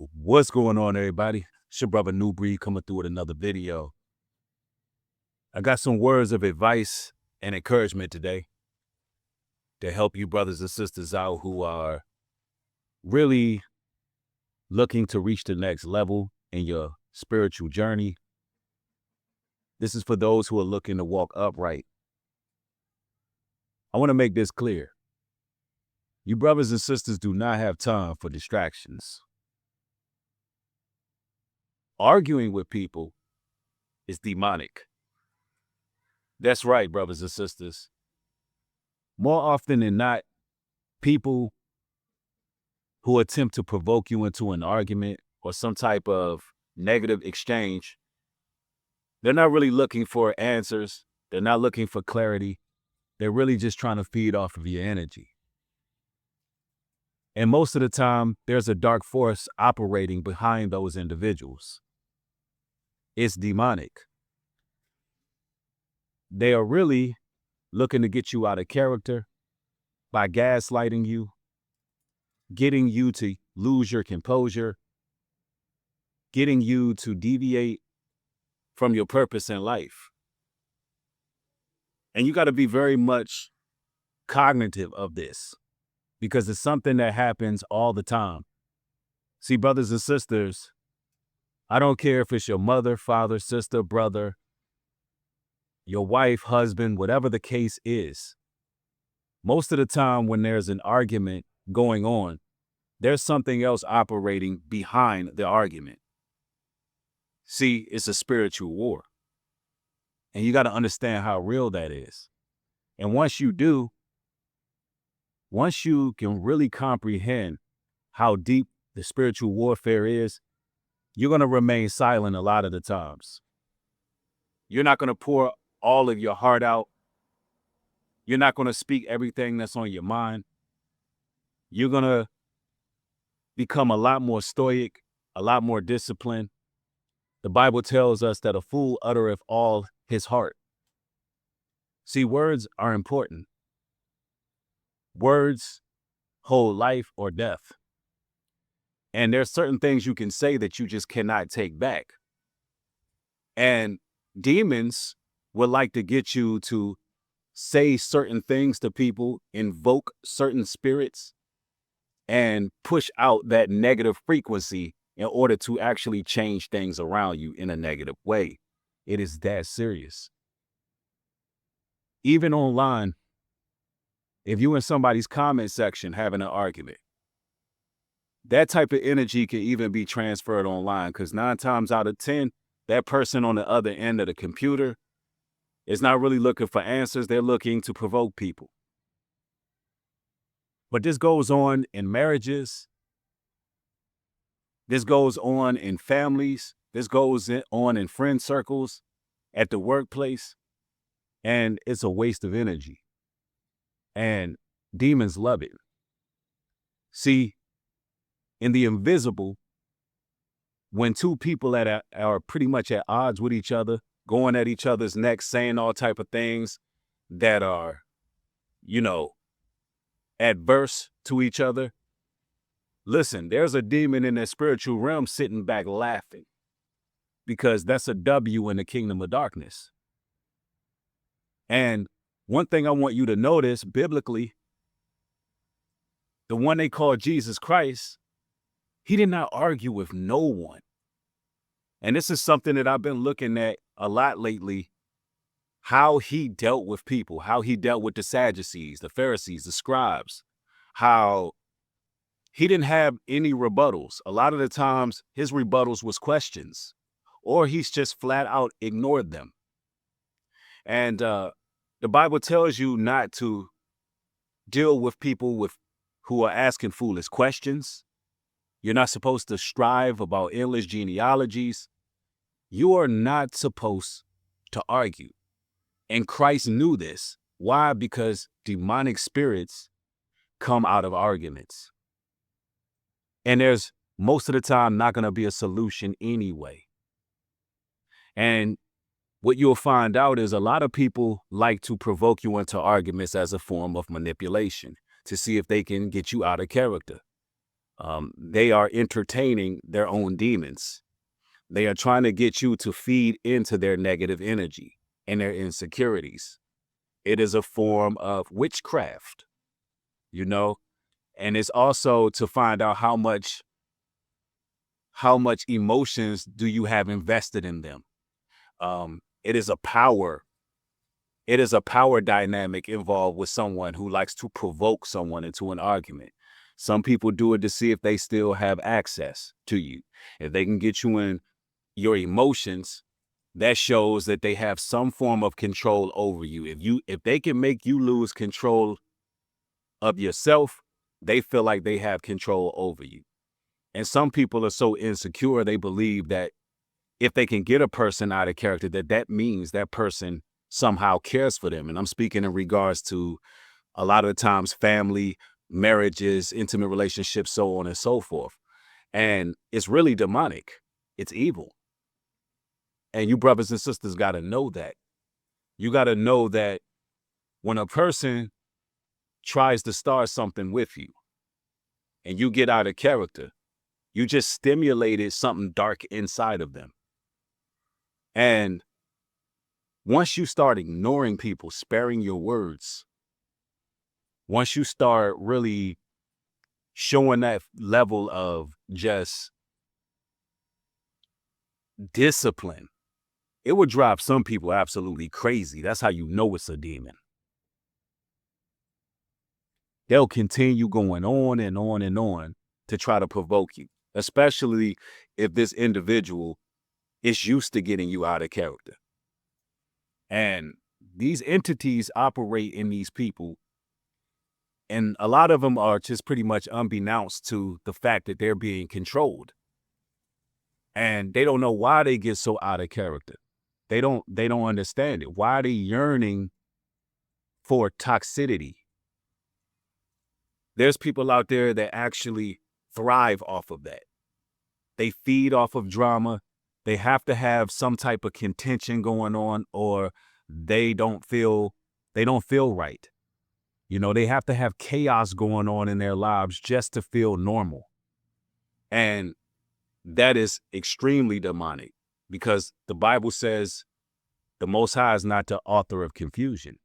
What's going on, everybody? It's your brother New Breed coming through with another video. I got some words of advice and encouragement today to help you brothers and sisters out who are really looking to reach the next level in your spiritual journey. This is for those who are looking to walk upright. I want to make this clear. You brothers and sisters do not have time for distractions. Arguing with people is demonic. That's right, brothers and sisters. More often than not, people who attempt to provoke you into an argument or some type of negative exchange, they're not really looking for answers. They're not looking for clarity. They're really just trying to feed off of your energy. And most of the time, there's a dark force operating behind those individuals. It's demonic. They are really looking to get you out of character by gaslighting you, getting you to lose your composure, getting you to deviate from your purpose in life. And you got to be very much cognitive of this because it's something that happens all the time. See, brothers and sisters, I don't care if it's your mother, father, sister, brother, your wife, husband, whatever the case is. Most of the time when there's an argument going on, there's something else operating behind the argument. See, it's a spiritual war. And you got to understand how real that is. And once you do, once you can really comprehend how deep the spiritual warfare is, you're going to remain silent a lot of the times. You're not going to pour all of your heart out. You're not going to speak everything that's on your mind. You're going to become a lot more stoic, a lot more disciplined. The Bible tells us that a fool uttereth all his heart. See, words are important. Words hold life or death. And there's certain things you can say that you just cannot take back. And demons would like to get you to say certain things to people, invoke certain spirits, and push out that negative frequency in order to actually change things around you in a negative way. It is that serious. Even online, if you in somebody's comment section having an argument, that type of energy can even be transferred online because 9 times out of 10, that person on the other end of the computer is not really looking for answers. They're looking to provoke people. But this goes on in marriages. This goes on in families. This goes on in friend circles, at the workplace. And it's a waste of energy. And demons love it. See, in the invisible, when two people are pretty much at odds with each other, going at each other's necks, saying all type of things that are, adverse to each other. Listen, there's a demon in that spiritual realm sitting back laughing because that's a W in the kingdom of darkness. And one thing I want you to notice biblically, the one they call Jesus Christ, he did not argue with no one. And this is something that I've been looking at a lot lately, how he dealt with people, how he dealt with the Sadducees, the Pharisees, the scribes, how he didn't have any rebuttals. A lot of the times his rebuttals was questions, or he's just flat out ignored them. And the Bible tells you not to deal with people who are asking foolish questions. You're not supposed to strive about endless genealogies. You are not supposed to argue. And Christ knew this. Why? Because demonic spirits come out of arguments. And there's most of the time not going to be a solution anyway. And what you'll find out is a lot of people like to provoke you into arguments as a form of manipulation to see if they can get you out of character. They are entertaining their own demons. They are trying to get you to feed into their negative energy and their insecurities. It is a form of witchcraft, you know, and it's also to find out how much emotions do you have invested in them. It is a power. It is a power dynamic involved with someone who likes to provoke someone into an argument. Some people do it to see if they still have access to you. If they can get you in your emotions, that shows that they have some form of control over you. If they can make you lose control of yourself, they feel like they have control over you. And some people are so insecure, they believe that if they can get a person out of character, that means that person somehow cares for them. And I'm speaking in regards to a lot of the times family, marriages, intimate relationships, so on and so forth. And it's really demonic. It's evil. And you brothers and sisters got to know that. You got to know that when a person tries to start something with you and you get out of character, you just stimulated something dark inside of them. And once you start ignoring people, sparing your words, once you start really showing that level of just discipline, it would drive some people absolutely crazy. That's how you know it's a demon. They'll continue going on and on and on to try to provoke you, especially if this individual is used to getting you out of character. And these entities operate in these people, and a lot of them are just pretty much unbeknownst to the fact that they're being controlled. And they don't know why they get so out of character. They don't understand it. Why are they yearning for toxicity? There's people out there that actually thrive off of that. They feed off of drama. They have to have some type of contention going on, or they don't feel right. You know, they have to have chaos going on in their lives just to feel normal. And that is extremely demonic, because the Bible says the Most High is not the author of confusion.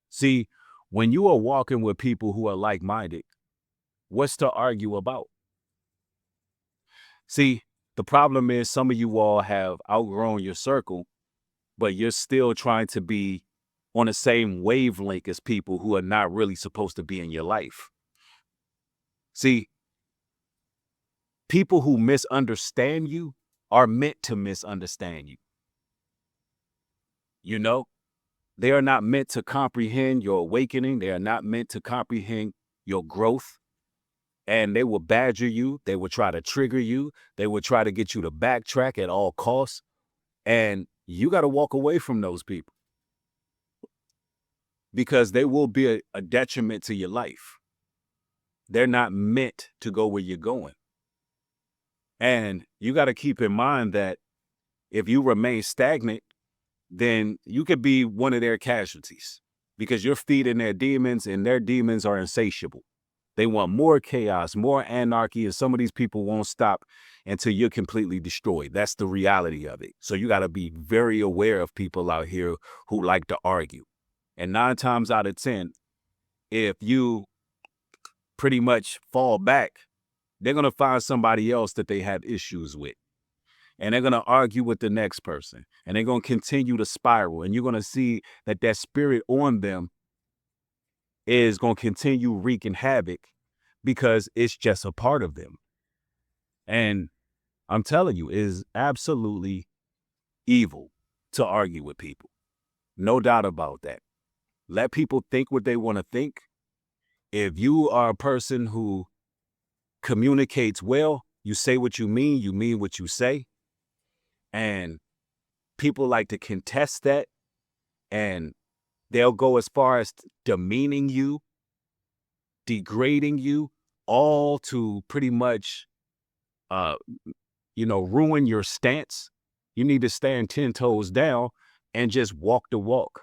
See, when you are walking with people who are like-minded, what's to argue about? See, the problem is some of you all have outgrown your circle, but you're still trying to be on the same wavelength as people who are not really supposed to be in your life. See, people who misunderstand you are meant to misunderstand you. You know, they are not meant to comprehend your awakening. They are not meant to comprehend your growth. And they will badger you. They will try to trigger you. They will try to get you to backtrack at all costs. And you got to walk away from those people, because they will be a detriment to your life. They're not meant to go where you're going. And you got to keep in mind that if you remain stagnant, then you could be one of their casualties, because you're feeding their demons, and their demons are insatiable. They want more chaos, more anarchy, and some of these people won't stop until you're completely destroyed. That's the reality of it. So you got to be very aware of people out here who like to argue. And 9 times out of 10, if you pretty much fall back, they're going to find somebody else that they have issues with. And they're going to argue with the next person. And they're going to continue to spiral. And you're going to see that that spirit on them is going to continue wreaking havoc, because it's just a part of them. And I'm telling you, it is absolutely evil to argue with people. No doubt about that. Let people think what they want to think. If you are a person who communicates well, you say what you mean what you say. And people like to contest that, and they'll go as far as demeaning you, degrading you, all to pretty much, ruin your stance. You need to stand 10 toes down and just walk the walk,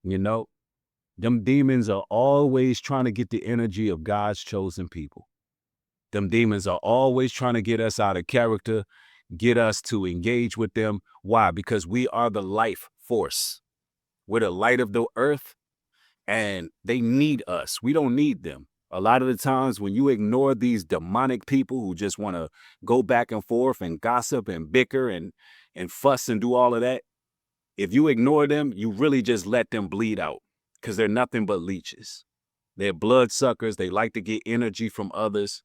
you know? Them demons are always trying to get the energy of God's chosen people. Them demons are always trying to get us out of character, get us to engage with them. Why? Because we are the life force. We're the light of the earth, and they need us. We don't need them. A lot of the times when you ignore these demonic people who just want to go back and forth and gossip and bicker and fuss and do all of that, if you ignore them, you really just let them bleed out because they're nothing but leeches. They're blood suckers. They like to get energy from others,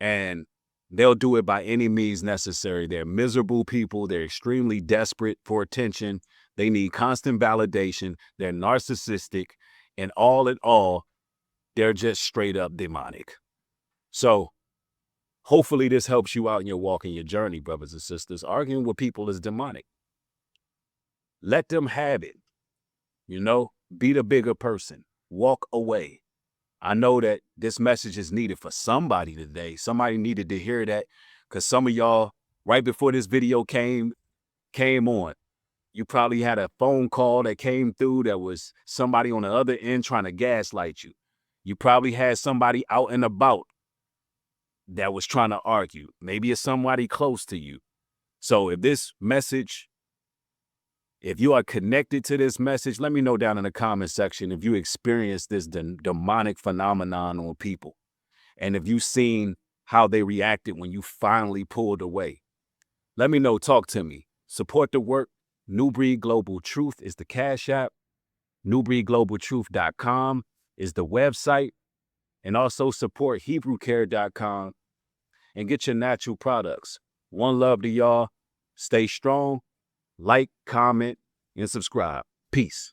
and they'll do it by any means necessary. They're miserable people. They're extremely desperate for attention. They need constant validation. They're narcissistic. And all in all, they're just straight up demonic. So hopefully this helps you out in your walk and your journey, brothers and sisters. Arguing with people is demonic. Let them have it. You know, be the bigger person. Walk away. I know that this message is needed for somebody today. Somebody needed to hear that, because some of y'all, right before this video came on, you probably had a phone call that came through that was somebody on the other end trying to gaslight you. You probably had somebody out and about that was trying to argue. Maybe it's somebody close to you. So if this message, if you are connected to this message, let me know down in the comment section if you experienced this demonic phenomenon on people. And if you've seen how they reacted when you finally pulled away. Let me know. Talk to me. Support the work. New Breed Global Truth is the Cash App. NewBreedGlobalTruth.com is the website. And also support HebrewCare.com and get your natural products. One love to y'all. Stay strong. Like, comment, and subscribe. Peace.